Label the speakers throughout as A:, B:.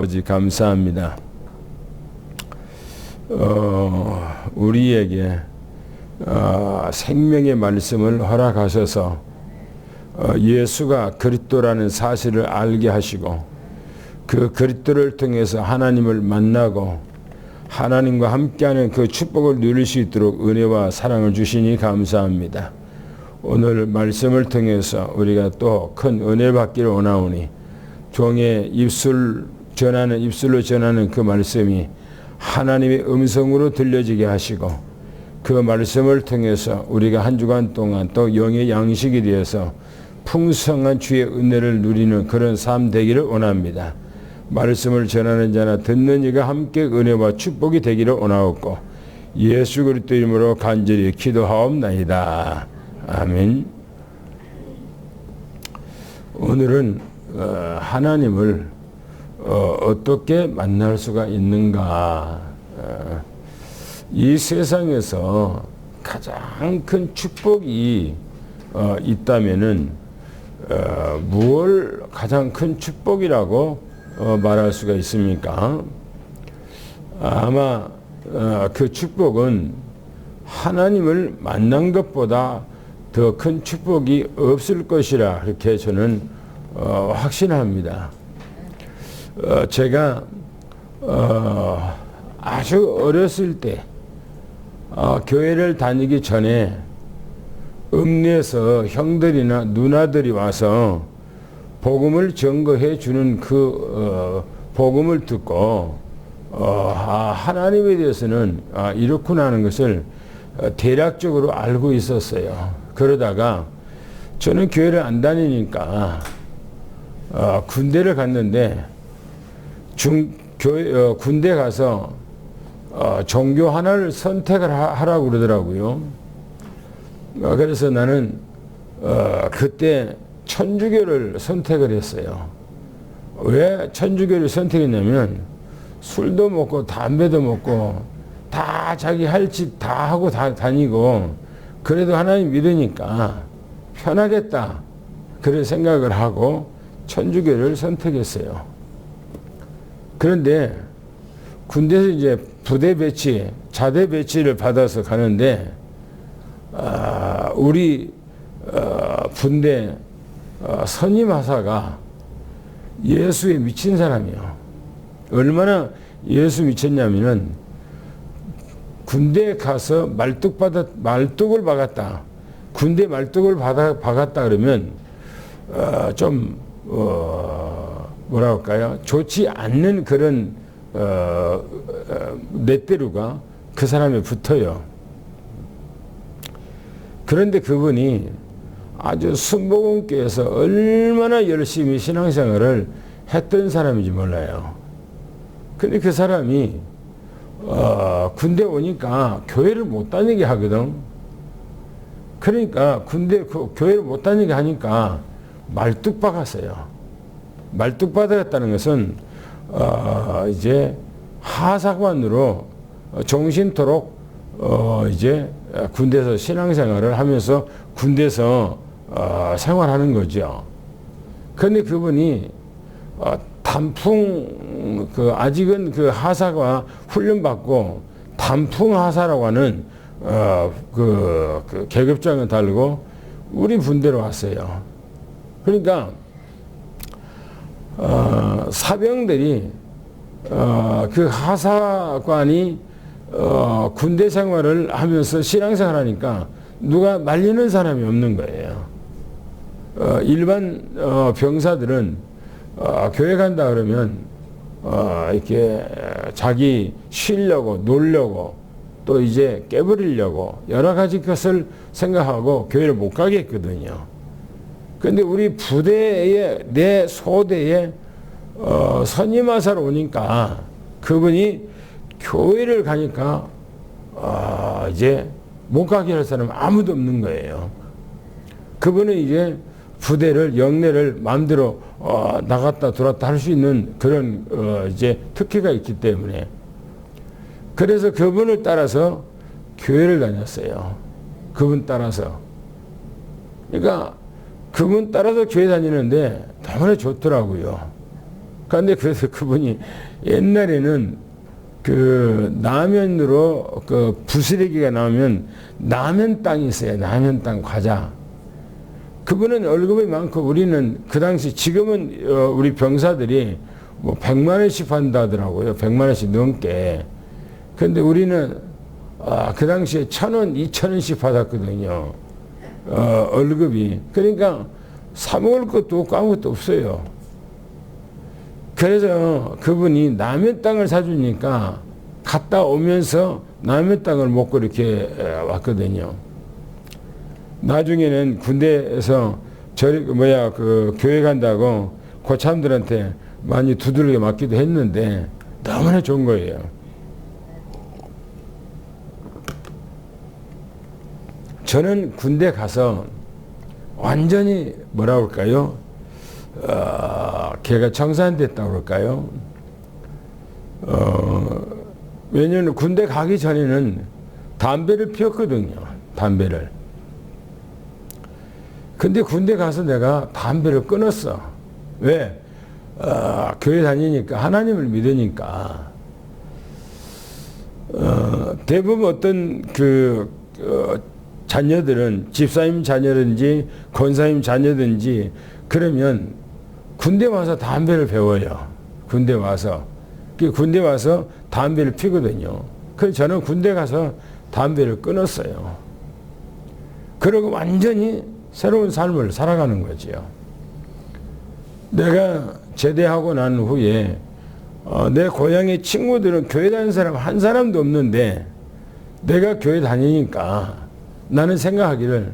A: 아버지 감사합니다. 우리에게 생명의 말씀을 허락하셔서 예수가 그리스도라는 사실을 알게 하시고 그 그리스도를 통해서 하나님을 만나고 하나님과 함께하는 그 축복을 누릴 수 있도록 은혜와 사랑을 주시니 감사합니다. 오늘 말씀을 통해서 우리가 또 큰 은혜 받기를 원하오니 종의 입술로 전하는 그 말씀이 하나님의 음성으로 들려지게 하시고 그 말씀을 통해서 우리가 한 주간 동안 또 영의 양식이 되어서 풍성한 주의 은혜를 누리는 그런 삶 되기를 원합니다. 말씀을 전하는 자나 듣는 이가 함께 은혜와 축복이 되기를 원하옵고 예수 그리스도 이름으로 간절히 기도하옵나이다. 아멘. 오늘은 하나님을 어떻게 만날 수가 있는가? 이 세상에서 가장 큰 축복이 있다면은 무엇을 가장 큰 축복이라고 말할 수가 있습니까? 아마 그 축복은 하나님을 만난 것보다 더 큰 축복이 없을 것이라 그렇게 저는 확신합니다. 제가 아주 어렸을 때 교회를 다니기 전에 읍내에서 형들이나 누나들이 와서 복음을 증거해 주는 그 복음을 듣고 하나님에 대해서는 이렇구나 하는 것을 대략적으로 알고 있었어요. 그러다가 저는 교회를 안 다니니까 군대를 갔는데 군대 가서 종교 하나를 선택을 하라고 그러더라고요. 그래서 나는 그때 천주교를 선택을 했어요. 왜 천주교를 선택했냐면 술도 먹고 담배도 먹고 다 자기 할 짓 다 하고 다니고 그래도 하나님 믿으니까 편하겠다 그런 생각을 하고 천주교를 선택했어요. 그런데 군대에서 이제 부대 배치, 자대 배치를 받아서 가는데 우리 군대 선임 하사가 예수에 미친 사람이요. 얼마나 예수 미쳤냐면은 군대에 가서 말뚝을 박았다. 군대 말뚝을 박았다 그러면 뭐라 할까요? 좋지 않는 그런 렛대루가 그 사람에 붙어요. 그런데 그분이 아주 순복음교회에서 얼마나 열심히 신앙생활을 했던 사람인지 몰라요. 근데 그 사람이 군대 오니까 교회를 못 다니게 하거든. 그러니까 교회를 못 다니게 하니까 말뚝 박았어요. 말뚝 박았다는 것은 이제 하사관으로 종신토록 이제 군대에서 신앙생활을 하면서 군대에서 생활하는 거죠. 그런데 그분이 단풍 아직은 그 하사가 훈련받고 단풍 하사라고 하는 그 계급장을 달고 우리 군대로 왔어요. 그러니까 사병들이 그 하사관이 군대 생활을 하면서 신앙생활 하니까 누가 말리는 사람이 없는 거예요. 일반 병사들은 교회 간다 그러면 이렇게 자기 쉬려고 놀려고 또 이제 깨버리려고 여러 가지 것을 생각하고 교회를 못 가게 했거든요. 그런데 우리 부대에 내 소대에 선임하사로 오니까 그분이 교회를 가니까 이제 못 가게 할 사람은 아무도 없는 거예요. 그분은 이제 부대를 영내를 마음대로 나갔다 들어왔다 할 수 있는 그런 이제 특혜가 있기 때문에 그래서 그분을 따라서 교회를 다녔어요. 그분 따라서. 그러니까 그분 따라서 교회 다니는데 너무나 좋더라고요. 그런데 그래서 그분이 옛날에는 그 라면으로 그 부스러기가 나오면 라면 땅이 있어요. 라면 땅 과자. 그분은 월급이 많고 우리는 그 당시 지금은 우리 병사들이 뭐 100만 원씩 판다더라고요. 100만 원씩 넘게. 그런데 우리는 그 당시에 1,000원, 2,000원씩 받았거든요. 월급이. 그러니까 사 먹을 것도 없고 아무것도 없어요. 그래서 그분이 라면 땅을 사주니까 갔다 오면서 라면 땅을 먹고 이렇게 왔거든요. 나중에는 군대에서 그 교회 간다고 고참들한테 많이 두들겨 맞기도 했는데 너무나 좋은 거예요. 저는 군대 가서 완전히 뭐라 그럴까요? 걔가 청산됐다고 그럴까요? 왜냐면 군대 가기 전에는 담배를 피웠거든요. 담배를. 근데 군대 가서 내가 담배를 끊었어. 왜? 교회 다니니까, 하나님을 믿으니까. 대부분 어떤 자녀들은 집사님 자녀든지 권사님 자녀든지 그러면 군대 와서 담배를 배워요. 군대 와서. 군대 와서 담배를 피거든요. 그래서 저는 군대 가서 담배를 끊었어요. 그러고 완전히 새로운 삶을 살아가는 거지요. 내가 제대하고 난 후에 내 고향의 친구들은 교회 다니는 사람 한 사람도 없는데 내가 교회 다니니까 나는 생각하기를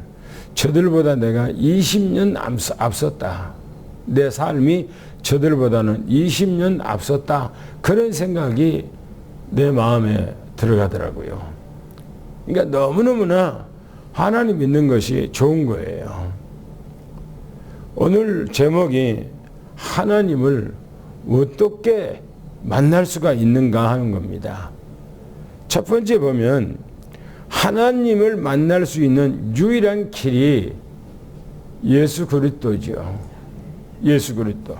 A: 저들보다 내가 20년 앞섰다. 내 삶이 저들보다는 20년 앞섰다. 그런 생각이 내 마음에 들어가더라고요. 그러니까 너무너무나 하나님 믿는 것이 좋은 거예요. 오늘 제목이 하나님을 어떻게 만날 수가 있는가 하는 겁니다. 첫 번째 보면 하나님을 만날 수 있는 유일한 길이 예수 그리스도죠. 예수 그리스도.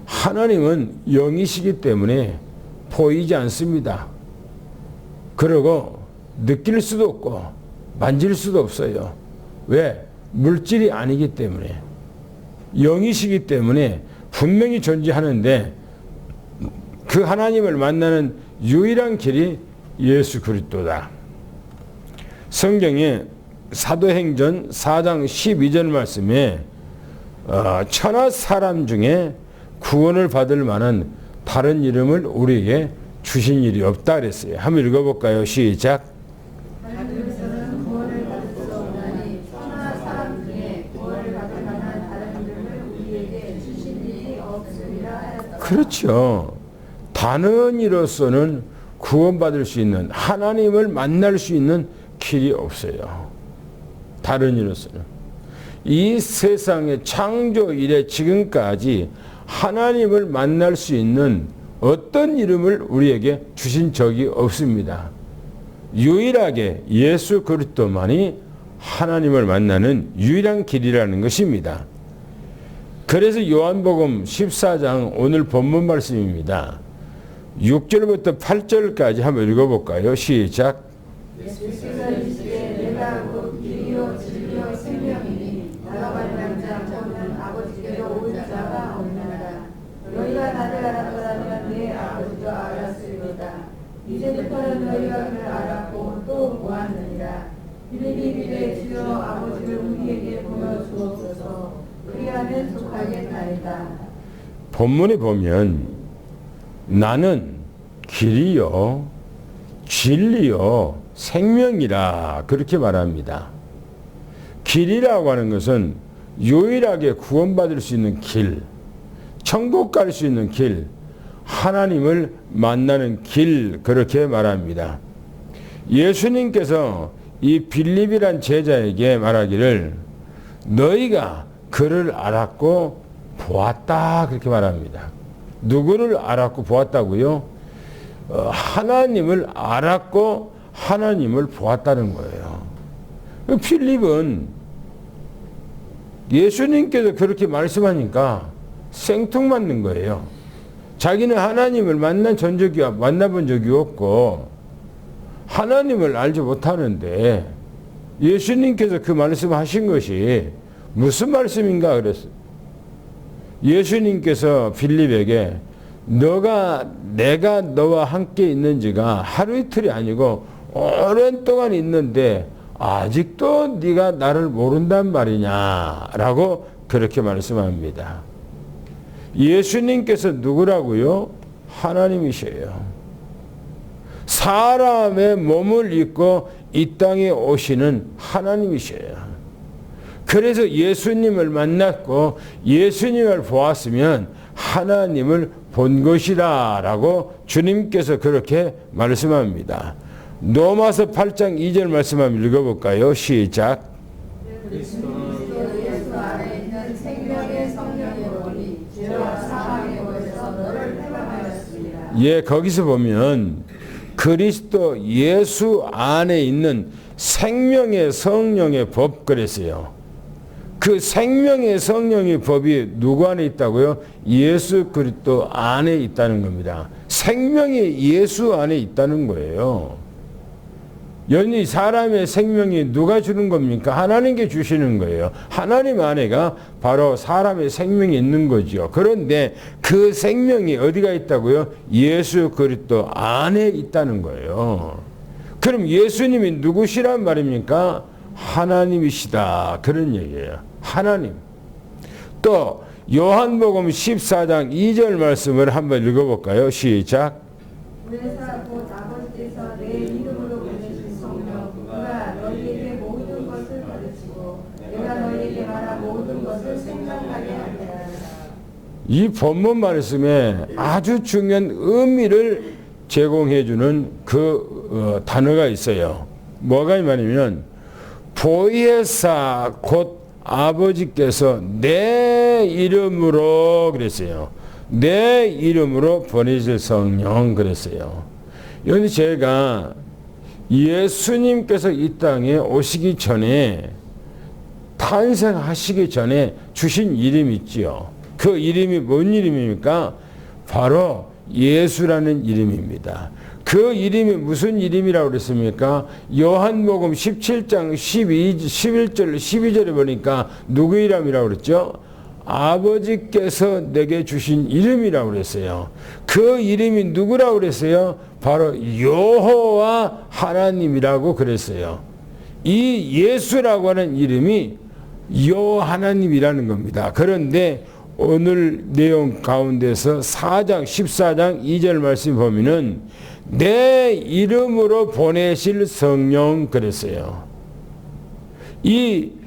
A: 하나님은 영이시기 때문에 보이지 않습니다. 그리고 느낄 수도 없고 만질 수도 없어요. 왜? 물질이 아니기 때문에. 영이시기 때문에 분명히 존재하는데 그 하나님을 만나는 유일한 길이 예수 그리스도다. 성경에 사도행전 4장 12절 말씀에 천하 사람 중에 구원을 받을 만한 다른 이름을 우리에게 주신 일이 없다 그랬어요. 한번 읽어볼까요? 시작.
B: 하나님께서는 구원을 받을 수 없나니 천하 사람 중에 구원을 받을 만한 다른 이름을 우리에게 주신 일이 없으리라 하였다.
A: 그렇죠. 다른 이로서는 구원받을 수 있는 하나님을 만날 수 있는 길이 없어요. 다른 이로서는. 이 세상의 창조 이래 지금까지 하나님을 만날 수 있는 어떤 이름을 우리에게 주신 적이 없습니다. 유일하게 예수 그리스도만이 하나님을 만나는 유일한 길이라는 것입니다. 그래서 요한복음 14장 오늘 본문 말씀입니다. 6절부터 8절까지 한번 읽어볼까요? 시작.
B: 예수께서 이르시되 내가 곧 길이요 진리요 생명이니 나로 말미암지 않고는 아버지께로 올 자가 없나라. 너희가 나를 알았더라면 내 아버지도 알았으리로다. 이제부터는 너희가 그를 알았고 또 보았느니라. 빌립이 이르되 주여 아버지를 우리에게 보여주옵소서. 그리하면 속하겠나이다.
A: 본문에 보면 나는 길이요 진리요 생명이라 그렇게 말합니다. 길이라고 하는 것은 유일하게 구원받을 수 있는 길, 천국 갈 수 있는 길, 하나님을 만나는 길 그렇게 말합니다. 예수님께서 이 빌립이란 제자에게 말하기를 너희가 그를 알았고 보았다 그렇게 말합니다. 누구를 알았고 보았다고요? 하나님을 알았고 하나님을 보았다는 거예요. 빌립은 예수님께서 그렇게 말씀하니까 생뚱맞는 거예요. 자기는 하나님을 만나본 적이 없고 하나님을 알지 못하는데 예수님께서 그 말씀하신 것이 무슨 말씀인가 그랬어요. 예수님께서 빌립에게 내가 너와 함께 있는 지가 하루 이틀이 아니고 오랜 동안 있는데 아직도 네가 나를 모른단 말이냐라고 그렇게 말씀합니다. 예수님께서 누구라고요? 하나님이셔요. 사람의 몸을 입고 이 땅에 오시는 하나님이셔요. 그래서 예수님을 만났고 예수님을 보았으면 하나님을 본 것이다 라고 주님께서 그렇게 말씀합니다. 로마서 8장 2절 말씀 한번 읽어볼까요? 시작.
B: 그리스도 예수 안에 있는 생명의 성령으로니 죄와 사망의 법에서 너를 해방하였습니다.
A: 예, 거기서 보면 그리스도 예수 안에 있는 생명의 성령의 법 그랬어요. 그 생명의 성령의 법이 누구 안에 있다고요? 예수 그리스도 안에 있다는 겁니다. 생명이 예수 안에 있다는 거예요. 연히 사람의 생명이 누가 주는 겁니까? 하나님께 주시는 거예요. 하나님 안에가 바로 사람의 생명이 있는 거죠. 그런데 그 생명이 어디가 있다고요? 예수 그리스도 안에 있다는 거예요. 그럼 예수님이 누구시란 말입니까? 하나님이시다. 그런 얘기예요. 하나님. 또 요한복음 14장 2절 말씀을 한번 읽어볼까요? 시작.
B: 그래서 곧 아버지께서 내 이름으로 보내신 성령 그가 너희에게 모든 것을 가르치고 내가 너희에게 말한 모든 것을 생각하게 하리라.
A: 이 본문 말씀에 아주 중요한 의미를 제공해 주는 그 단어가 있어요. 뭐가 이 말이면 보혜사 곧 아버지께서 내 이름으로 그랬어요. 내 이름으로 보내실 성령 그랬어요. 여기 제가 예수님께서 이 땅에 오시기 전에 탄생하시기 전에 주신 이름이 있지요. 그 이름이 뭔 이름입니까? 바로 예수라는 이름입니다. 그 이름이 무슨 이름이라고 그랬습니까? 요한복음 17장 11절 12절에 보니까 누구 이름이라고 그랬죠? 아버지께서 내게 주신 이름이라고 그랬어요. 그 이름이 누구라고 그랬어요? 바로 여호와 하나님이라고 그랬어요. 이 예수라고 하는 이름이 여호와 하나님이라는 겁니다. 그런데 오늘 내용 가운데서 14장 2절 말씀 보면은 내 이름으로 보내실 성령 그랬어요. 이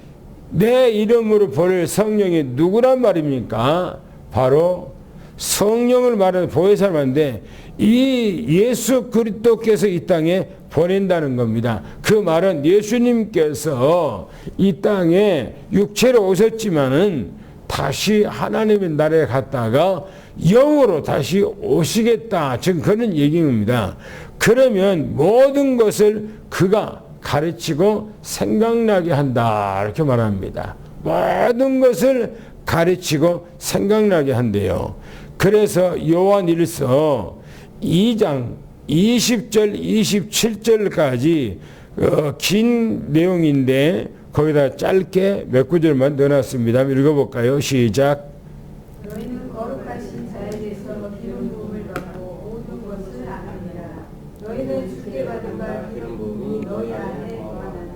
A: 내 이름으로 보낼 성령이 누구란 말입니까? 바로 성령을 말하는 보혜사를 말하는데 이 예수 그리스도께서 이 땅에 보낸다는 겁니다. 그 말은 예수님께서 이 땅에 육체로 오셨지만은 다시 하나님의 나라에 갔다가 영으로 다시 오시겠다. 지금 그런 얘기입니다. 그러면 모든 것을 그가 가르치고 생각나게 한다. 이렇게 말합니다. 모든 것을 가르치고 생각나게 한대요. 그래서 요한일서 2장 20절 27절까지 긴 내용인데 거기다 짧게 몇 구절만 넣어놨습니다. 읽어볼까요? 시작.
B: 너희는 거룩하신 자에게서 기름 부음을 받고 모든 것을 아느니라. 너희는 주께 받은 바 기름 부음이 너희 안에 거하나니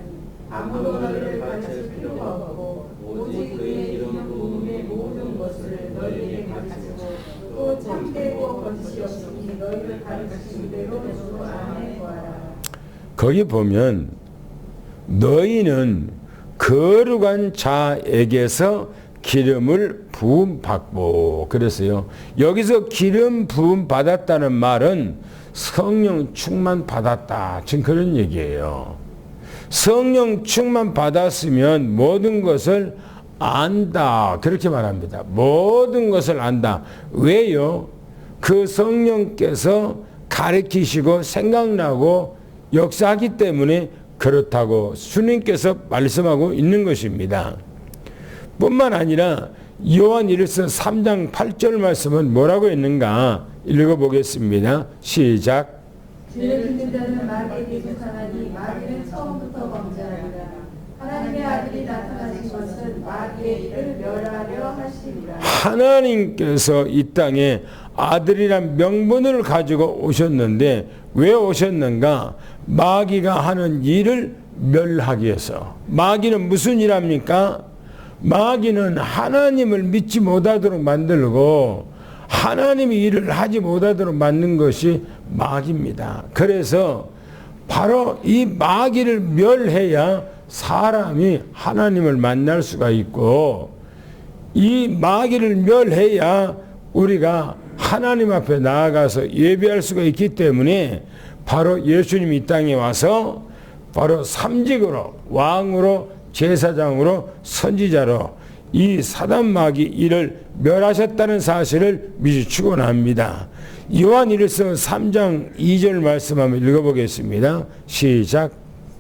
B: 아무도 너희를 가르칠 필요가 없고 오직 그의 기름 부음의 모든 것을 너희에게 가르치고 또 참되고 거짓이 없으니 너희를 가르치신 대로 주 안에 거하라.
A: 거기 보면 너희는 거룩한 자에게서 기름을 부음 받고 그랬어요. 여기서 기름 부음 받았다는 말은 성령 충만 받았다. 지금 그런 얘기예요. 성령 충만 받았으면 모든 것을 안다. 그렇게 말합니다. 모든 것을 안다. 왜요? 그 성령께서 가르치시고 생각나고 역사하기 때문에 그렇다고 주님께서 말씀하고 있는 것입니다. 뿐만 아니라 요한 1서 3장 8절 말씀은 뭐라고 했는가 읽어보겠습니다. 시작.
B: 죄를 짓는 자는 마귀에게 속하나니 마귀는 처음부터 범죄하리라. 하나님의 아들이 나타나신 것은 마귀의 일을 멸하려 하시리라.
A: 하나님께서 이 땅에 아들이란 명분을 가지고 오셨는데 왜 오셨는가? 마귀가 하는 일을 멸하기 위해서. 마귀는 무슨 일 합니까? 마귀는 하나님을 믿지 못하도록 만들고 하나님이 일을 하지 못하도록 만든 것이 마귀입니다. 그래서 바로 이 마귀를 멸해야 사람이 하나님을 만날 수가 있고 이 마귀를 멸해야 우리가 하나님 앞에 나아가서 예배할 수가 있기 때문에 바로 예수님이 이 땅에 와서 바로 삼직으로 왕으로 제사장으로 선지자로 이 사단 마귀 일을 멸하셨다는 사실을 미리 축원합니다. 요한 1서 3장 2절 말씀 한번 읽어보겠습니다. 시작.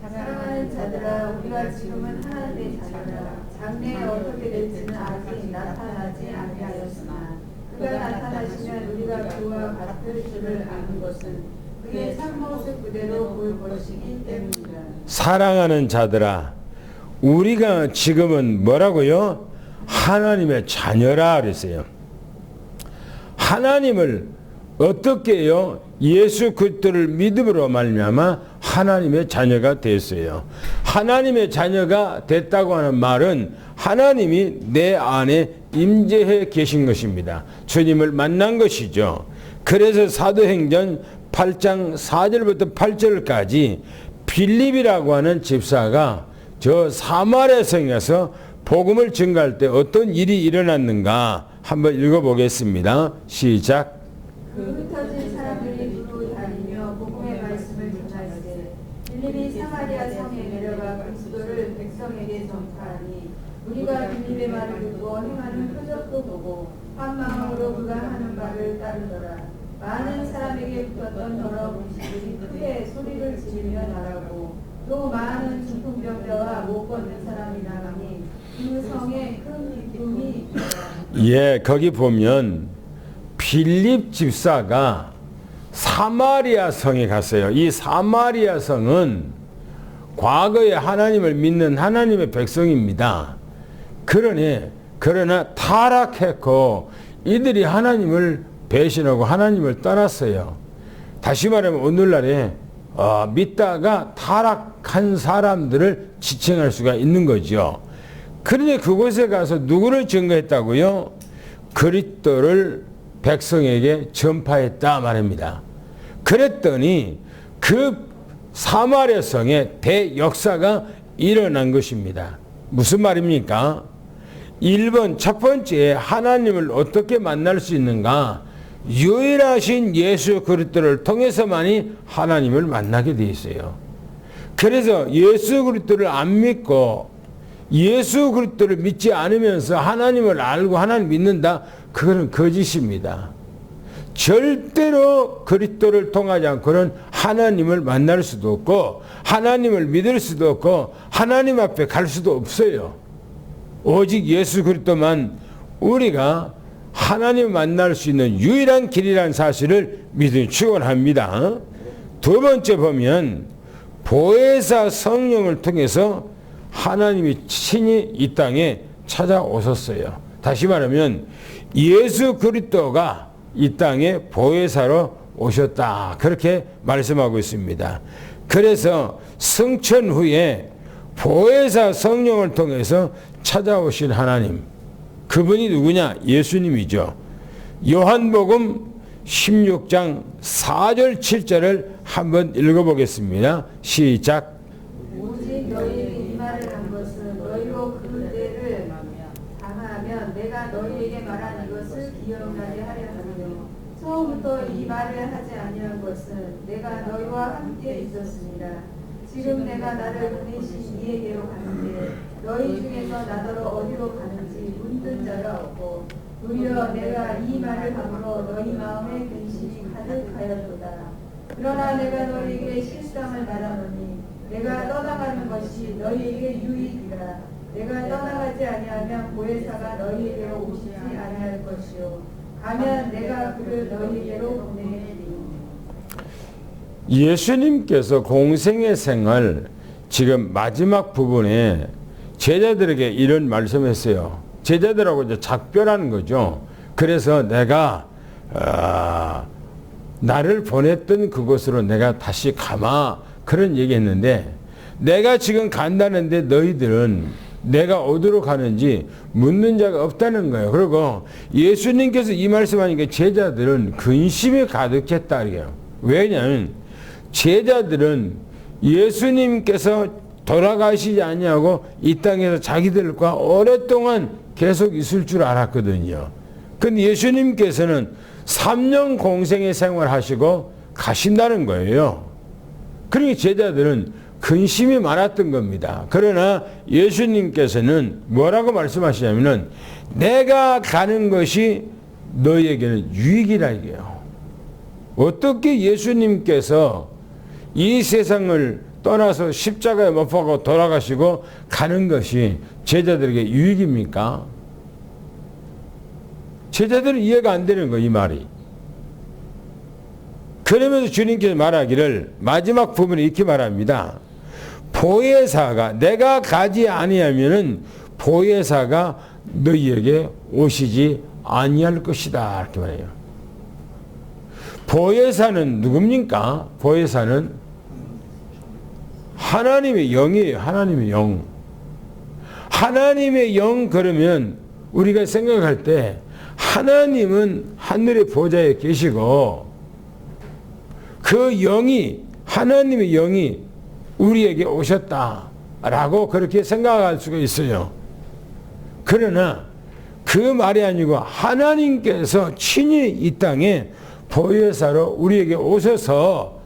B: 사랑하는 자들아 우리가 지금은 하나님의 자녀라. 장래에 어떻게 될지는 아직 나타나지 아니하였으나 그가 나타나시면 우리가 그와 같을 줄을 아는 것은 그의 참모습 그대로 볼 것이기 때문이다.
A: 사랑하는 자들아 우리가 지금은 뭐라고요? 하나님의 자녀라 그랬어요. 하나님을 어떻게 해요? 예수 그리스도를 믿음으로 말미암아 하나님의 자녀가 됐어요. 하나님의 자녀가 됐다고 하는 말은 하나님이 내 안에 임재해 계신 것입니다. 주님을 만난 것이죠. 그래서 사도행전 8장 4절부터 8절까지 빌립이라고 하는 집사가 저 사마리아 성에서 복음을 전가할 때 어떤 일이 일어났는가 한번 읽어보겠습니다. 시작.
B: 그 흩어진 사람들이 두루 다니며 복음의 말씀을 전하시되 빌립이 사마리아 성에 내려가 그리스도를 백성에게 전파하니 우리가 빌립의 말을 듣고 행하는 표적도 보고 한 마음으로 그가 하는 바를 따르더라. 많은 사람에게 붙었던 여러 문신들이 크게 소리를 지르며 나가고 또 많은 중풍병자와 못 걷는 사람이 나가니 그 성에 큰 기쁨이 있더라.
A: 예, 거기 보면 빌립 집사가 사마리아 성에 갔어요. 이 사마리아 성은 과거에 하나님을 믿는 하나님의 백성입니다. 그러나 타락했고 이들이 하나님을 배신하고 하나님을 떠났어요. 다시 말하면 오늘날에 믿다가 타락한 사람들을 지칭할 수가 있는 거죠. 그런데 그곳에 가서 누구를 증거했다고요? 그리스도를 백성에게 전파했다 말입니다. 그랬더니 그 사마리아 성에 대역사가 일어난 것입니다. 무슨 말입니까? 1번 첫 번째 하나님을 어떻게 만날 수 있는가? 유일하신 예수 그리스도를 통해서만이 하나님을 만나게 돼 있어요. 그래서 예수 그리스도를 안 믿고 예수 그리스도를 믿지 않으면서 하나님을 알고 하나님 믿는다? 그거는 거짓입니다. 절대로 그리스도를 통하지 않고는 하나님을 만날 수도 없고 하나님을 믿을 수도 없고 하나님 앞에 갈 수도 없어요. 오직 예수 그리스도만 우리가 하나님 만날 수 있는 유일한 길이라는 사실을 믿음이 축원합니다. 두 번째 보면 보혜사 성령을 통해서 하나님이 친히 이 땅에 찾아오셨어요. 다시 말하면 예수 그리스도가 이 땅에 보혜사로 오셨다. 그렇게 말씀하고 있습니다. 그래서 성천 후에 보혜사 성령을 통해서 찾아오신 하나님, 그분이 누구냐? 예수님이죠. 요한복음 16장 4절 7절을 한번 읽어보겠습니다. 시작.
B: 오직 너희에게 이 말을 한 것은 너희로 그 때를 당하면 내가 너희에게 말한 이것을 기억나게 하려 하며 처음부터 이 말을 하지 아니한 것은 내가 너희와 함께 있었습니다. 지금 내가 나를 보내신 이에게로 가는데 너희 중에서 나더러 어디로 가는지 묻는 자가 없고 도리어 내가 이 말을 함으로 너희 마음에 근심이 가득하였도다. 그러나 내가 너희에게 실상을 말하노니 내가 떠나가는 것이 너희에게 유익이라. 내가 떠나가지 아니하면 보혜사가 너희에게로 오시지 아니할 것이요 가면 내가 그를 너희에게로 보내리니.
A: 예수님께서 공생의 생활 지금 마지막 부분에 제자들에게 이런 말씀했어요. 제자들하고 이제 작별하는 거죠. 그래서 내가 나를 보냈던 그곳으로 내가 다시 가마, 그런 얘기했는데, 내가 지금 간다는데 너희들은 내가 어디로 가는지 묻는 자가 없다는 거예요. 그리고 예수님께서 이 말씀하니까 제자들은 근심이 가득했다 이래요. 왜냐하면 제자들은 예수님께서 돌아가시지 아니하고 이 땅에서 자기들과 오랫동안 계속 있을 줄 알았거든요. 근데 예수님께서는 3년 공생의 생활을 하시고 가신다는 거예요. 그러니까 제자들은 근심이 많았던 겁니다. 그러나 예수님께서는 뭐라고 말씀하시냐면은 내가 가는 것이 너희에게는 유익이라 이게요. 어떻게 예수님께서 이 세상을 떠나서 십자가에 못 박고 돌아가시고 가는 것이 제자들에게 유익입니까? 제자들은 이해가 안 되는 거예요, 이 말이. 그러면서 주님께서 말하기를 마지막 부분에 이렇게 말합니다. 보혜사가 내가 가지 아니하면은 보혜사가 너희에게 오시지 아니할 것이다 이렇게 말해요. 보혜사는 누굽니까? 보혜사는 하나님의 영이에요. 하나님의 영. 하나님의 영. 그러면 우리가 생각할 때 하나님은 하늘의 보좌에 계시고 그 영이, 하나님의 영이 우리에게 오셨다라고 그렇게 생각할 수가 있어요. 그러나 그 말이 아니고 하나님께서 친히 이 땅에 보혜사로 우리에게 오셔서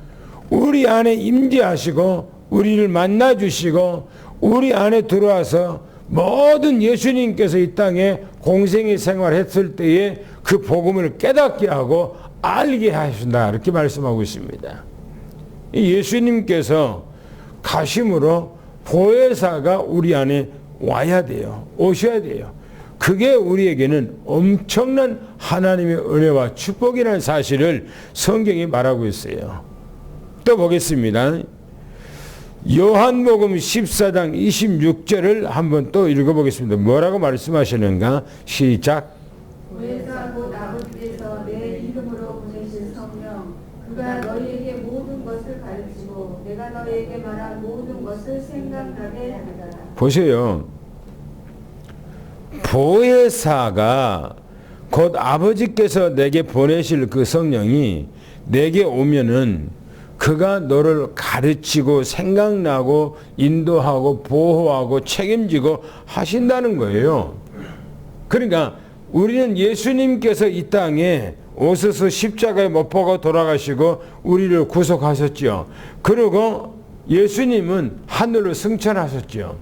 A: 우리 안에 임재하시고 우리를 만나주시고 우리 안에 들어와서 모든 예수님께서 이 땅에 공생의 생활했을 때에 그 복음을 깨닫게 하고 알게 하신다 이렇게 말씀하고 있습니다. 예수님께서 가심으로 보혜사가 우리 안에 와야 돼요. 오셔야 돼요. 그게 우리에게는 엄청난 하나님의 은혜와 축복이라는 사실을 성경이 말하고 있어요. 또 보겠습니다. 요한복음 14장 26절을 한번 또 읽어보겠습니다. 뭐라고 말씀하시는가? 시작.
B: 보혜사 곧 아버지께서 내 이름으로 보내신 성령 그가 너희에게 모든 것을 가르치고 내가 너희에게 말한 모든 것을 생각나게 하리라.
A: 보세요. 보혜사가 곧 아버지께서 내게 보내실 그 성령이 내게 오면은 그가 너를 가르치고 생각나고 인도하고 보호하고 책임지고 하신다는 거예요. 그러니까 우리는 예수님께서 이 땅에 오셔서 십자가에 못 박아 돌아가시고 우리를 구속하셨죠. 그리고 예수님은 하늘로 승천하셨죠.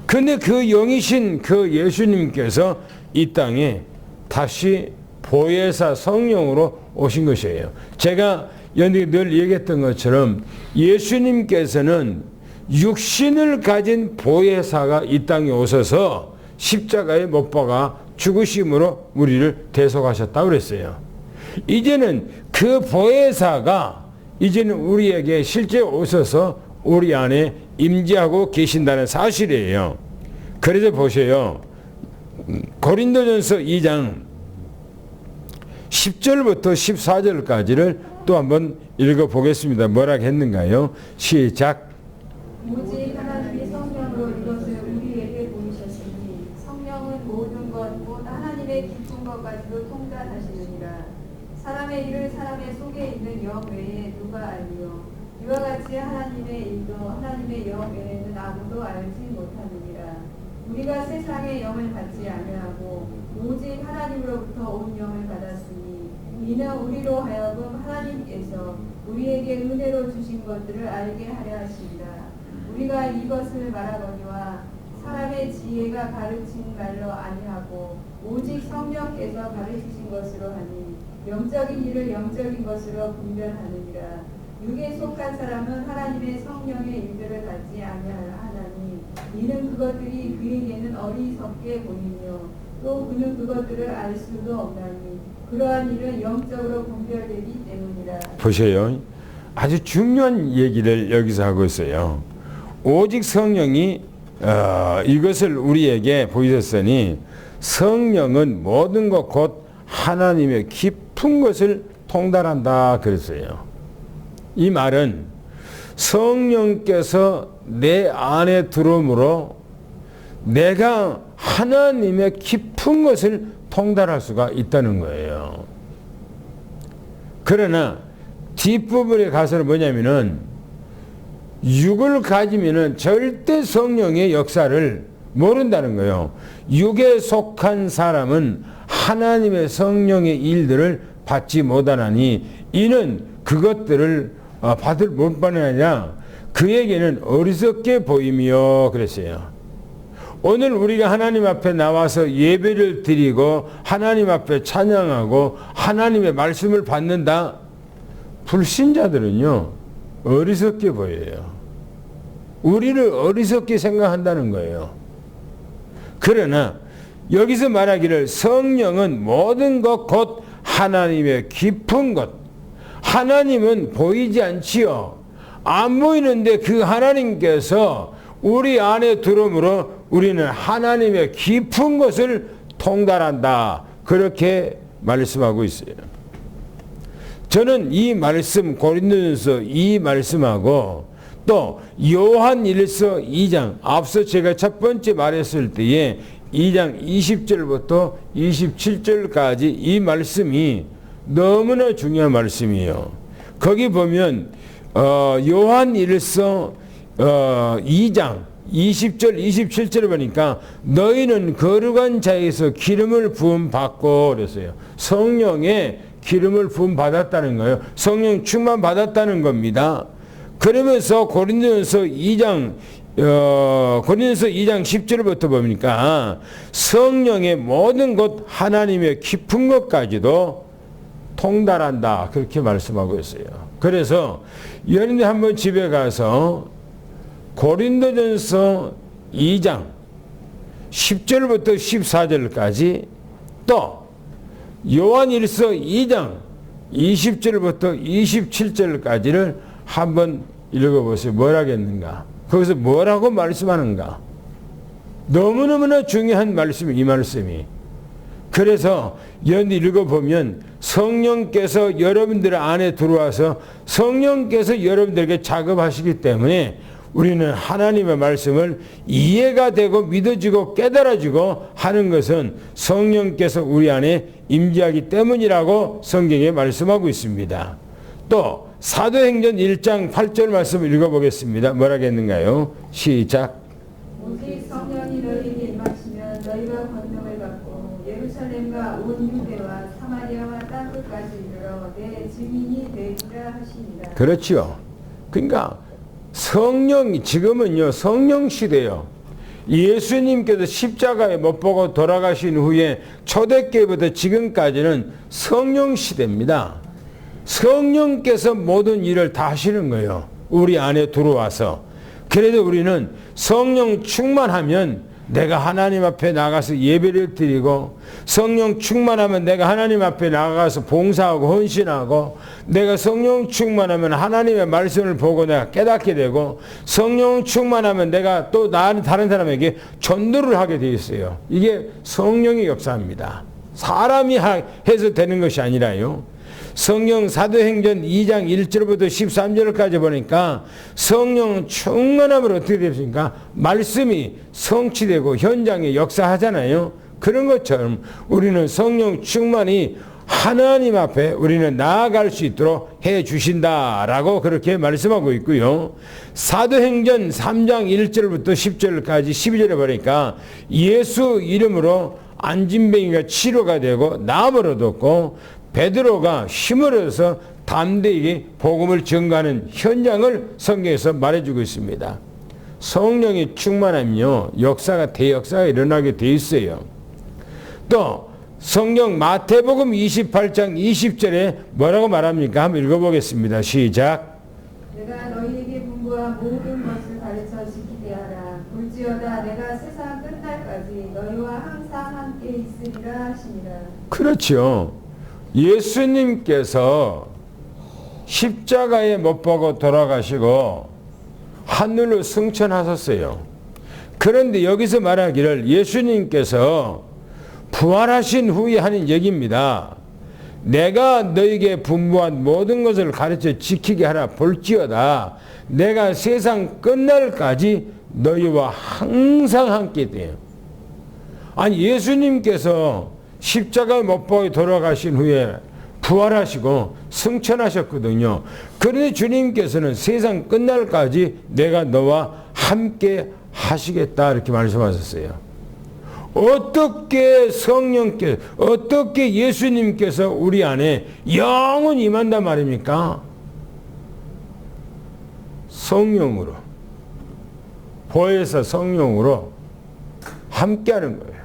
A: 근데 그 영이신 그 예수님께서 이 땅에 다시 보혜사 성령으로 오신 것이에요. 제가 늘 얘기했던 것처럼 예수님께서는 육신을 가진 보혜사가 이 땅에 오셔서 십자가에 못 박아 죽으심으로 우리를 대속하셨다고 그랬어요. 이제는 그 보혜사가 이제는 우리에게 실제 오셔서 우리 안에 임재하고 계신다는 사실이에요. 그래서 보세요. 고린도전서 2장 10절부터 14절까지를 또 한번 읽어보겠습니다. 뭐라 했는가요? 시작.
B: 오직 하나님이 성령으로 이것을 우리에게 보이셨으니 성령은 모든 것 곧 하나님의 깊은 것까지도 통달하시느니라. 사람의 일을 사람의 속에 있는 영 외에 누가 알리요? 이와 같이 하나님의 일도 하나님의 영 외에는 아무도 알지 못하느니라. 우리가 세상의 영을 받지 아니하고 오직 하나님으로부터 온 영을 받았으니 이는 우리로 하여금 하나님께서 우리에게 은혜로 주신 것들을 알게 하려 하신다. 우리가 이것을 말하거니와 사람의 지혜가 가르친 말로 아니하고 오직 성령께서 가르치신 것으로 하니 영적인 일을 영적인 것으로 분별하느니라. 육에 속한 사람은 하나님의 성령의 인도를 받지 아니하나니 이는 그것들이 그에게는 어리석게 보이며 또 그는 그것들을 알 수도 없나니 그러한 일은 영적으로 분별되기 때문이라.
A: 보세요. 아주 중요한 얘기를 여기서 하고 있어요. 오직 성령이 이것을 우리에게 보이셨으니 성령은 모든 것 곧 하나님의 깊은 것을 통달한다 그랬어요. 이 말은 성령께서 내 안에 들어옴으로 내가 하나님의 깊은 것을 통달할 수가 있다는 거예요. 그러나 뒷부분에 가서는 뭐냐면은 육을 가지면은 절대 성령의 역사를 모른다는 거예요. 육에 속한 사람은 하나님의 성령의 일들을 받지 못하나니 이는 그것들을 받을 못 받는 아니라 그에게는 어리석게 보이며 그랬어요. 오늘 우리가 하나님 앞에 나와서 예배를 드리고 하나님 앞에 찬양하고 하나님의 말씀을 받는다. 불신자들은요 어리석게 보여요. 우리를 어리석게 생각한다는 거예요. 그러나 여기서 말하기를 성령은 모든 것 곧 하나님의 깊은 것. 하나님은 보이지 않지요. 안 보이는데 그 하나님께서 우리 안에 들어오므로 우리는 하나님의 깊은 것을 통달한다. 그렇게 말씀하고 있어요. 저는 이 말씀 고린도전서 이 말씀하고 또 요한일서 2장 앞서 제가 첫 번째 말했을 때에 2장 20절부터 27절까지 이 말씀이 너무나 중요한 말씀이에요. 거기 보면 요한일서 2장 20절 27절을 보니까 너희는 거룩한 자에서 기름을 부음 받고 그랬어요. 성령의 기름을 부음 받았다는 거예요. 성령 충만 받았다는 겁니다. 그러면서 고린도전서 2장 10절부터 보니까 성령의 모든 것 하나님의 깊은 것까지도 통달한다. 그렇게 말씀하고 있어요. 그래서 여러분들 한번 집에 가서 고린도전서 2장 10절부터 14절까지 또 요한일서 2장 20절부터 27절까지를 한번 읽어보세요. 뭐라겠는가? 거기서 뭐라고 말씀하는가? 너무너무나 중요한 말씀이 이 말씀이. 그래서 여러분들 읽어보면 성령께서 여러분들 안에 들어와서 성령께서 여러분들에게 작업하시기 때문에 우리는 하나님의 말씀을 이해가 되고 믿어지고 깨달아지고 하는 것은 성령께서 우리 안에 임재하기 때문이라고 성경에 말씀하고 있습니다. 또 사도행전 1장 8절 말씀을 읽어보겠습니다. 뭐라겠는가요? 시작.
B: 오직 성령이 너희에게 임하시면 너희가 권능을 받고 예루살렘과 온 유대와 사마리아와 땅 끝까지 이르러 내 증인이 되리라 하시니라.
A: 그렇죠. 그러니까 성령이 지금은요 성령 시대요. 예수님께서 십자가에 못 박고 돌아가신 후에 초대교회부터 지금까지는 성령 시대입니다. 성령께서 모든 일을 다 하시는 거예요. 우리 안에 들어와서. 그래도 우리는 성령 충만하면 내가 하나님 앞에 나가서 예배를 드리고 성령 충만하면 내가 하나님 앞에 나가서 봉사하고 헌신하고 내가 성령 충만하면 하나님의 말씀을 보고 내가 깨닫게 되고 성령 충만하면 내가 또 다른 사람에게 전도를 하게 되어 있어요. 이게 성령의 역사입니다. 사람이 해서 되는 것이 아니라요. 성령 사도행전 2장 1절부터 13절까지 보니까 성령 충만함으로 어떻게 되십니까? 말씀이 성취되고 현장에 역사하잖아요. 그런 것처럼 우리는 성령 충만이 하나님 앞에 우리는 나아갈 수 있도록 해 주신다라고 그렇게 말씀하고 있고요. 사도행전 3장 1절부터 10절까지 12절에 보니까 예수 이름으로 안진뱅이가 치료가 되고 나음을 얻었고 베드로가 힘을 얻어서 담대히 복음을 전가하는 현장을 성경에서 말해주고 있습니다. 성령이 충만하면요 역사가 대역사가 일어나게 돼 있어요. 또 성경 마태복음 28장 20절에 뭐라고 말합니까? 한번 읽어보겠습니다. 시작.
B: 내가 너희에게 분부한 모든 것을 가르쳐 지키게 하라. 볼지어다 내가 세상 끝날까지 너희와 항상 함께 있으리라 하시니라.
A: 그렇죠. 예수님께서 십자가에 못 박아 돌아가시고 하늘로 승천하셨어요. 그런데 여기서 말하기를 예수님께서 부활하신 후에 하는 얘기입니다. 내가 너에게 분부한 모든 것을 가르쳐 지키게 하라. 볼지어다 내가 세상 끝날까지 너희와 항상 함께 돼요. 아니 예수님께서 십자가에 못 박아 돌아가신 후에 부활하시고 승천하셨거든요. 그런데 주님께서는 세상 끝날까지 내가 너와 함께 하시겠다 이렇게 말씀하셨어요. 어떻게 성령께서, 어떻게 예수님께서 우리 안에 영원히 임한단 말입니까? 성령으로, 보혜사 성령으로 함께하는 거예요.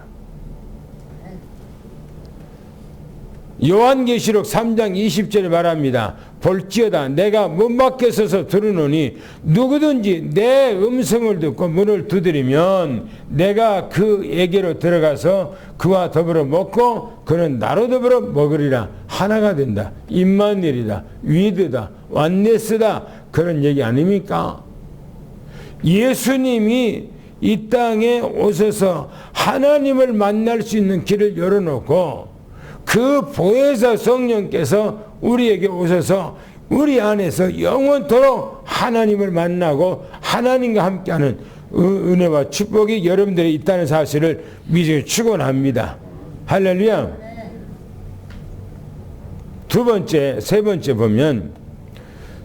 A: 요한계시록 3장 20절에 말합니다. 볼지어다 내가 문 밖에 서서 들으노니 누구든지 내 음성을 듣고 문을 두드리면 내가 그에게로 들어가서 그와 더불어 먹고 그는 나로 더불어 먹으리라. 하나가 된다. 임마누엘이다. 위드다. 완네스다. 그런 얘기 아닙니까? 예수님이 이 땅에 오셔서 하나님을 만날 수 있는 길을 열어놓고 그 보혜사 성령께서 우리에게 오셔서 우리 안에서 영원토록 하나님을 만나고 하나님과 함께하는 은혜와 축복이 여러분들이 있다는 사실을 믿어 축원합니다. 할렐루야. 두 번째, 세 번째 보면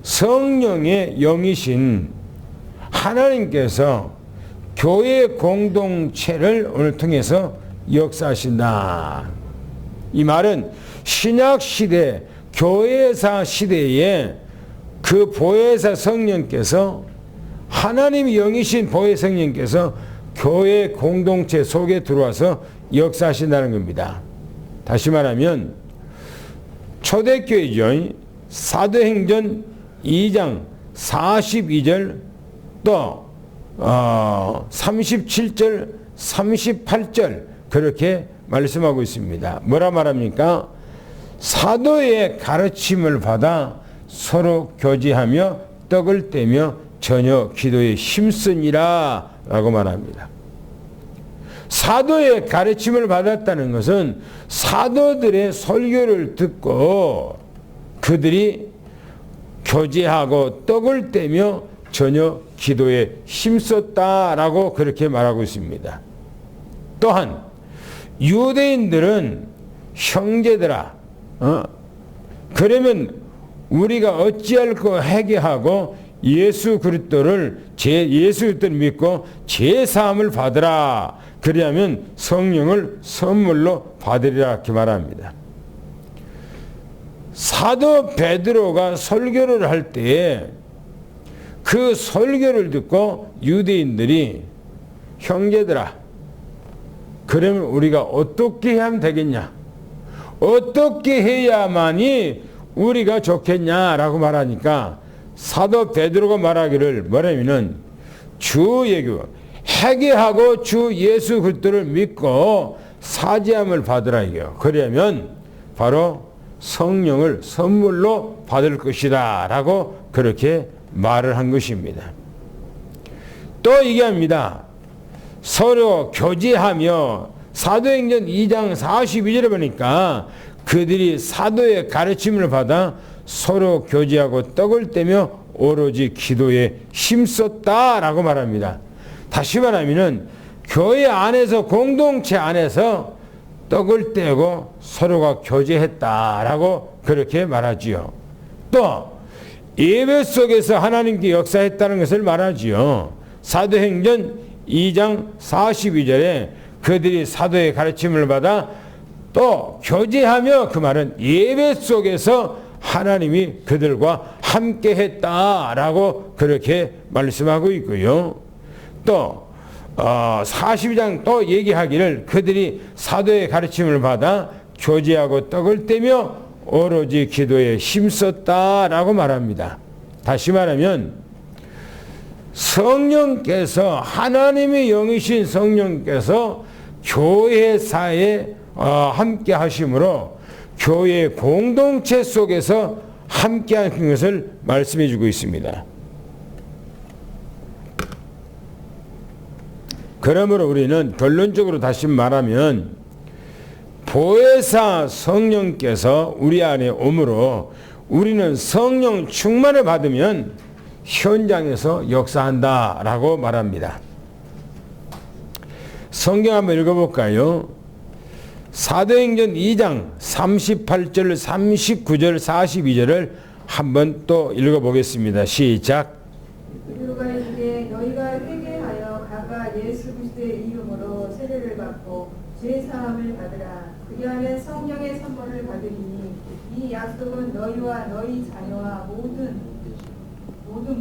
A: 성령의 영이신 하나님께서 교회 공동체를 오늘 통해서 역사하신다. 이 말은 신약 시대, 교회사 시대에 그 보혜사 성령께서 하나님이 영이신 보혜사 성령께서 교회 공동체 속에 들어와서 역사하신다는 겁니다. 다시 말하면 초대교회죠. 사도행전 2장 42절 또 37절 38절 그렇게 말씀하고 있습니다. 뭐라 말합니까? 사도의 가르침을 받아 서로 교제하며 떡을 떼며 전혀 기도에 힘쓰니라 라고 말합니다. 사도의 가르침을 받았다는 것은 사도들의 설교를 듣고 그들이 교제하고 떡을 떼며 전혀 기도에 힘썼다라고 그렇게 말하고 있습니다. 또한 유대인들은 형제들아, 그러면 우리가 어찌할꼬 회개하고 예수 그리스도를 믿고 제사함을 받으라. 그리하면 성령을 선물로 받으리라 이렇게 말합니다. 사도 베드로가 설교를 할 때에 그 설교를 듣고 유대인들이 형제들아, 그러면 우리가 어떻게 하면 되겠냐? 어떻게 해야만이 우리가 좋겠냐라고 말하니까 사도 베드로가 말하기를 뭐냐면은 주 예교 회개하고 주 예수 그리스도를 믿고 사죄함을 받으라 이게요. 그러면 바로 성령을 선물로 받을 것이다 라고 그렇게 말을 한 것입니다. 또 얘기합니다. 서로 교제하며 사도행전 2장 42절에 보니까 그들이 사도의 가르침을 받아 서로 교제하고 떡을 떼며 오로지 기도에 힘썼다라고 말합니다. 다시 말하면 교회 안에서 공동체 안에서 떡을 떼고 서로가 교제했다라고 그렇게 말하지요. 또 예배 속에서 하나님께 역사했다는 것을 말하지요. 사도행전 2장 42절에 그들이 사도의 가르침을 받아 또 교제하며, 그 말은 예배 속에서 하나님이 그들과 함께 했다라고 그렇게 말씀하고 있고요. 또 42장 또 얘기하기를 그들이 사도의 가르침을 받아 교제하고 떡을 떼며 오로지 기도에 힘썼다라고 말합니다. 다시 말하면 성령께서, 하나님의 영이신 성령께서 교회사에 함께 하심으로 교회 공동체 속에서 함께 하는 것을 말씀해 주고 있습니다. 그러므로 우리는 결론적으로 다시 말하면 보혜사 성령께서 우리 안에 오므로 우리는 성령 충만을 받으면 현장에서 역사한다라고 말합니다. 성경 한번 읽어볼까요? 사도행전 2장 38절, 39절, 42절을 한번 또 읽어보겠습니다. 시작.
B: 그가 이르되 너희가 회개하여 각각 예수 그리스도의 이름으로 세례를 받고 죄 사함을 받으라. 그리하면 성령의 선물을 받으리니 이 약속은 너희와 너희 자녀와 모든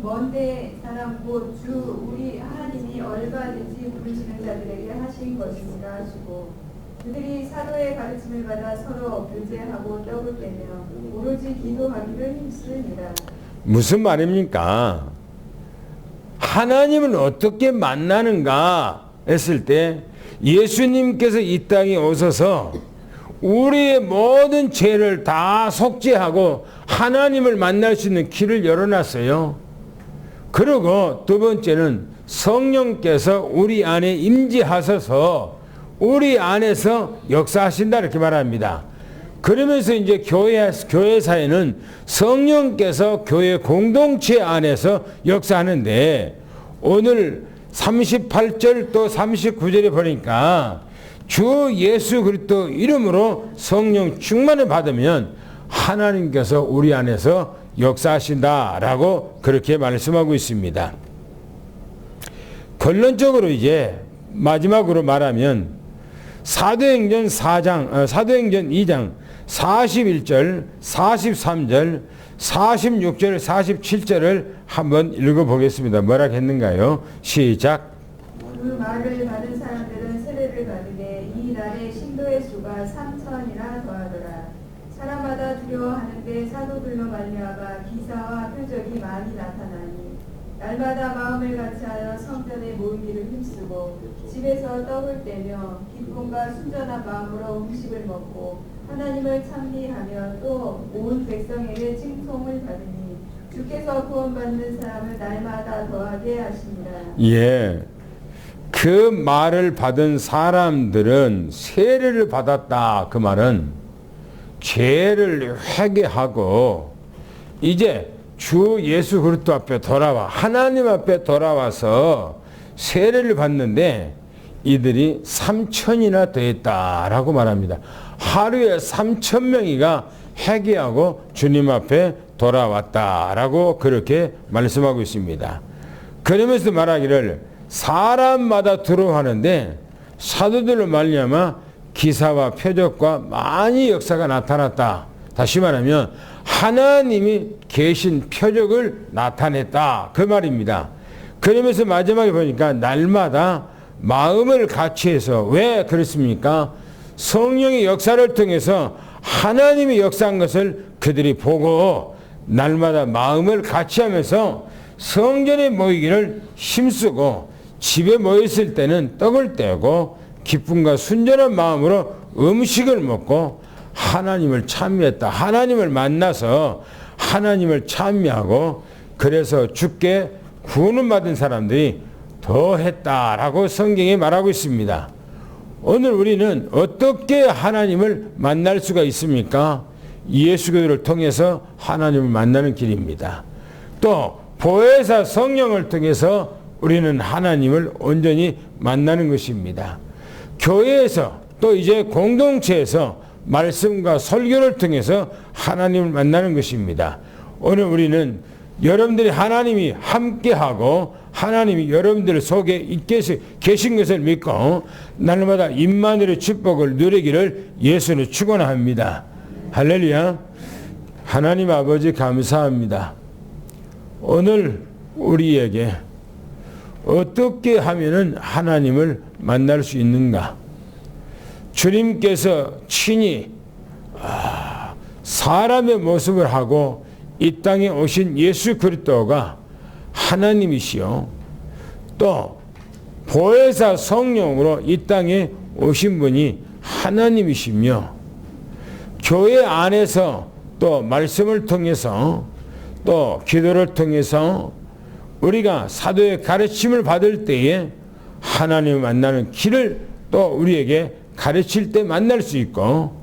B: 먼데 사람 곧 주 우리 하나님이 얼마든지 부르시는 자들에게 하신 것이니라 하시고, 그들이 사도의 가르침을 받아 서로 교제하고 떡을 떼며 오로지 기도하기를 힘쓰니라. 무슨
A: 말입니까? 하나님은 어떻게 만나는가 했을 때 예수님께서 이 땅에 오셔서 우리의 모든 죄를 다 속죄하고 하나님을 만날 수 있는 길을 열어놨어요. 그리고 두 번째는 성령께서 우리 안에 임재하셔서 우리 안에서 역사하신다 이렇게 말합니다. 그러면서 이제 교회사에는 성령께서 교회 공동체 안에서 역사하는데, 오늘 38절 또 39절에 보니까 주 예수 그리스도 이름으로 성령 충만을 받으면 하나님께서 우리 안에서 역사하신다라고 그렇게 말씀하고 있습니다. 결론적으로 이제 마지막으로 말하면 사도행전 2장 41절, 43절, 46절, 47절을 한번 읽어보겠습니다. 뭐라 했는가요? 시작.
B: 그 말을 받은 사람들은 세례를 받으되 이 날에 신도의 수가 3,000이나 더하더라. 사람마다 두려워하는데 사도들로 말미암아 기사와 표적이 많이 나타나니 날마다 마음을 같이하여 성전에 모이기를 힘쓰고 집에서 떡을 떼며 기쁨과 순전한 마음으로 음식을 먹고 하나님을 찬미하며 또 온 백성에게 칭송을 받으니 주께서 구원받는 사람을 날마다 더하게 하시니라.
A: 예, 그 말을 받은 사람들은 세례를 받았다. 그 말은 죄를 회개하고 이제 주 예수 그리스도 앞에 돌아와 하나님 앞에 돌아와서 세례를 받는데 이들이 3,000이나 더했다라고 말합니다. 하루에 3,000명이가 회개하고 주님 앞에 돌아왔다라고 그렇게 말씀하고 있습니다. 그러면서 말하기를 사람마다 두려워하는데 사도들로 말미암아 기사와 표적과 많이 역사가 나타났다. 다시 말하면 하나님이 계신 표적을 나타냈다. 그 말입니다. 그러면서 마지막에 보니까 날마다 마음을 같이해서, 왜 그렇습니까? 성령의 역사를 통해서 하나님의 역사한 것을 그들이 보고 날마다 마음을 같이하면서 성전에 모이기를 힘쓰고 집에 모였을 때는 떡을 떼고 기쁨과 순전한 마음으로 음식을 먹고 하나님을 찬미했다. 하나님을 만나서 하나님을 찬미하고 그래서 주께 구원을 받은 사람들이 더 했다라고 성경에 말하고 있습니다. 오늘 우리는 어떻게 하나님을 만날 수가 있습니까? 예수 그리스도를 통해서 하나님을 만나는 길입니다. 또 보혜사 성령을 통해서 우리는 하나님을 온전히 만나는 것입니다. 교회에서 또 이제 공동체에서 말씀과 설교를 통해서 하나님을 만나는 것입니다. 오늘 우리는 여러분들이 하나님이 함께하고 하나님이 여러분들 속에 계신 것을 믿고 날마다 임마누엘의 축복을 누리기를 예수는 축원합니다. 할렐루야. 하나님 아버지 감사합니다. 오늘 우리에게 어떻게 하면은 하나님을 만날 수 있는가? 주님께서 친히 사람의 모습을 하고 이 땅에 오신 예수 그리스도가 하나님이시요 또 보혜사 성령으로 이 땅에 오신 분이 하나님이시며 교회 안에서 또 말씀을 통해서 또 기도를 통해서 우리가 사도의 가르침을 받을 때에 하나님을 만나는 길을 또 우리에게 가르칠 때 만날 수 있고,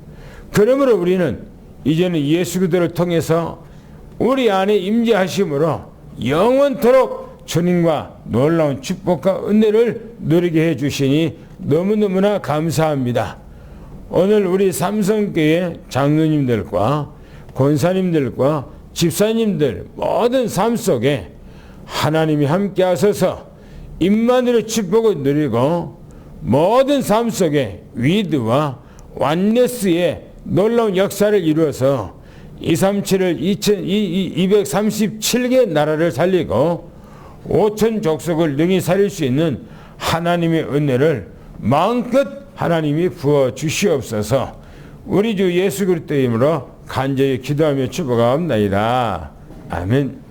A: 그러므로 우리는 이제는 예수 그리스도를 통해서 우리 안에 임재하심으로 영원토록 주님과 놀라운 축복과 은혜를 누리게 해주시니 너무너무나 감사합니다. 오늘 우리 삼성교회 장로님들과 권사님들과 집사님들 모든 삶 속에 하나님이 함께 하셔서 임마누엘의 축복을 누리고 모든 삶 속에 위드와 완네스의 놀라운 역사를 이루어서 237을 237개 나라를 살리고 5천 족속을 능히 살릴 수 있는 하나님의 은혜를 마음껏 하나님이 부어 주시옵소서. 우리 주 예수 그리스도 이름으로 간절히 기도하며 축복하옵나이다. 아멘.